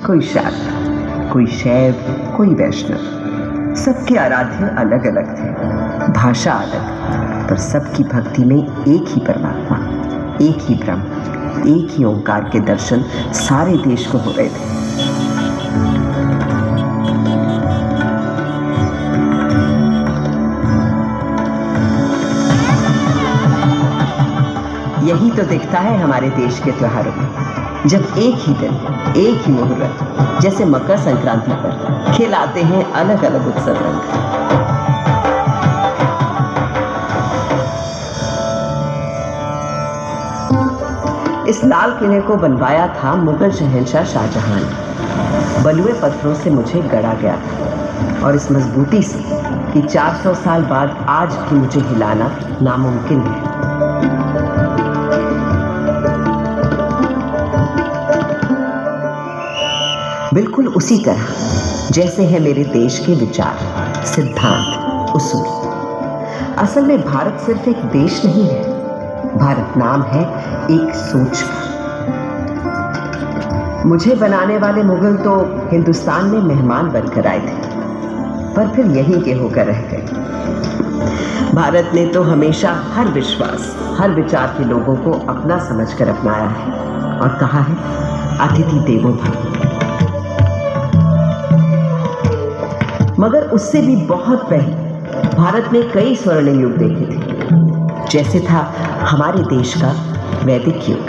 कोई शाक्त, कोई शैव, कोई वैष्णव। सबके आराध्य अलग अलग थे, भाषा अलग, पर सबकी भक्ति में एक ही परमात्मा, एक ही ब्रह्म, एक ही ओंकार के दर्शन सारे देश को हो रहे थे। यही तो दिखता है हमारे देश के त्योहारों में, जब एक ही दिन, एक ही मुहूर्त, जैसे मकर संक्रांति पर खिलाते हैं अलग अलग उत्सव रंग। इस लाल किले को बनवाया था मुगल शहंशाह शाहजहां ने। बलुए पत्थरों से मुझे गढ़ा गया था और इस मजबूती से कि 400 साल बाद आज भी मुझे हिलाना नामुमकिन है। बिल्कुल उसी तरह जैसे है मेरे देश के विचार, सिद्धांत, उसूल। असल में भारत सिर्फ एक देश नहीं है, भारत नाम है एक सोच का। मुझे बनाने वाले मुगल तो हिंदुस्तान में मेहमान बनकर आए थे, पर फिर यहीं के होकर रह गए। भारत ने तो हमेशा हर विश्वास, हर विचार के लोगों को अपना समझकर अपनाया है और कहा है अतिथि देवो भव। मगर उससे भी बहुत पहले भारत ने कई स्वर्णिम युग देखे थे, जैसे था हमारे देश का वैदिक युग।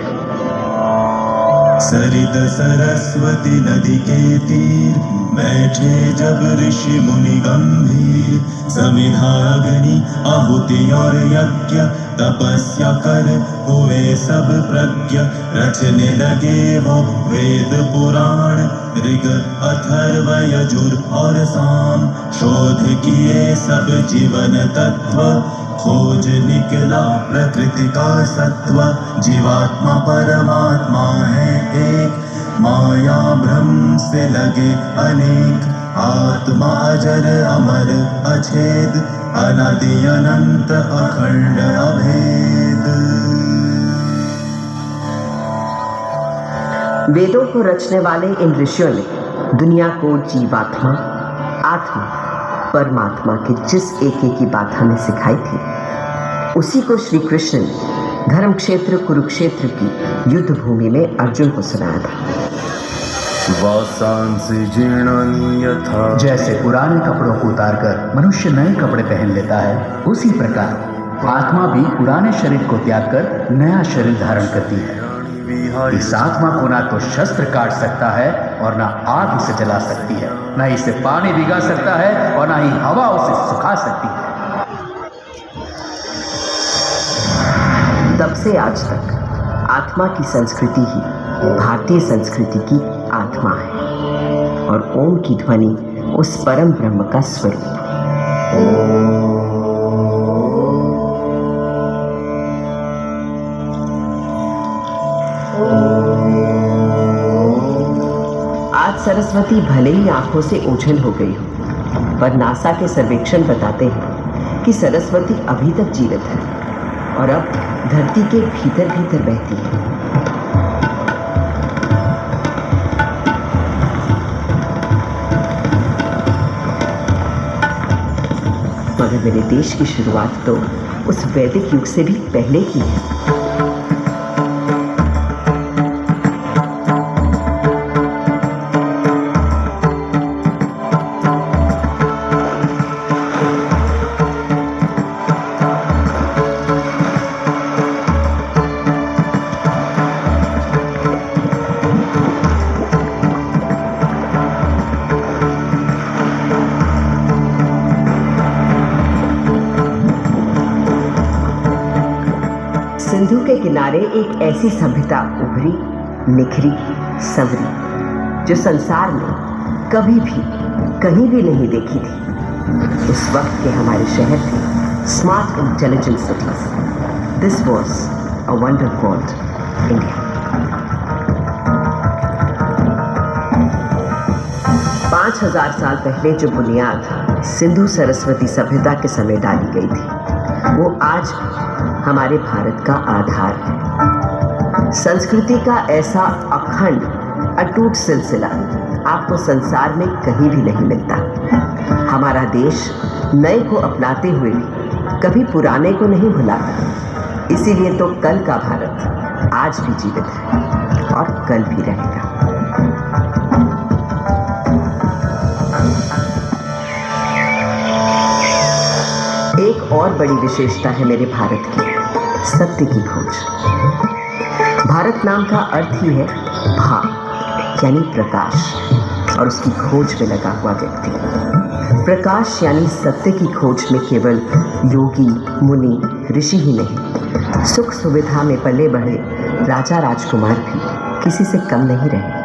सरित सरस्वती नदी के तीर बैठे जब ऋषि मुनि गंभीर, समिधा अग्नि आहुति और यज्ञ तपस्या कर हुए सब प्रज्ञ, रचने लगे वो वेद पुराण ऋग अथर्व यजुर और साम, शोध किए सब जीवन तत्व, खोज निकला प्रकृति का सत्व, जीवात्मा परमात्मा है एक, माया भ्रम से लगे अनेक, आत्मा अजर अमर अछेद, अनादि अनंत अखंड अभेद। वेदों को रचने वाले इन ऋषियों ने दुनिया को जीवात्मा, आत्मा, परमात्मा की जिस एक की बात हमें सिखाई थी, उसी को श्री कृष्ण ने धर्म क्षेत्र कुरुक्षेत्र की युद्ध भूमि में अर्जुन को सुनाया था। जैसे पुराने कपड़ों को उतारकर मनुष्य नए कपड़े पहन लेता है, उसी प्रकार आत्मा भी पुराने शरीर को त्याग कर नया शरीर धारण करती है। इस आत्मा को ना तो शस्त्र काट सकता है और ना आग इसे जला सकती है, ना इसे पानी भिगा सकता है और ना ही हवा उसे सुखा सकती है। तब से आज तक आत्मा की संस्कृति ही भारतीय संस्कृति की आत्मा है और ओम की ध्वनि उस परम ब्रह्म का स्वरूप। आज सरस्वती भले ही आंखों से ओझल हो गई हो, पर नासा के सर्वेक्षण बताते हैं कि सरस्वती अभी तक जीवित है और अब धरती के भीतर भीतर बहती है। मगर मेरे देश की शुरुआत तो उस वैदिक युग से भी पहले की है। सिंधु के किनारे एक ऐसी सभ्यता उभरी, निखरी, संवरी, जो संसार में कभी भी कहीं भी नहीं देखी थी। उस वक्त के हमारे शहर थे smart intelligent cities. This was a wonder called India. 5000 साल पहले जो बुनियाद सिंधु सरस्वती सभ्यता के समय डाली गई थी, वो आज हमारे भारत का आधार है। संस्कृति का ऐसा अखंड अटूट सिलसिला आपको संसार में कहीं भी नहीं मिलता। हमारा देश नए को अपनाते हुए भी कभी पुराने को नहीं भुलाता। इसीलिए तो कल का भारत आज भी जीवित है और कल भी रहेगा। एक और बड़ी विशेषता है मेरे भारत की, सत्य की खोज। भारत नाम का अर्थ ही है भा यानी प्रकाश, और उसकी खोज में लगा हुआ व्यक्ति। प्रकाश यानी सत्य की खोज में केवल योगी, मुनि, ऋषि ही नहीं, सुख सुविधा में पले बढ़े राजा राजकुमार भी किसी से कम नहीं रहे।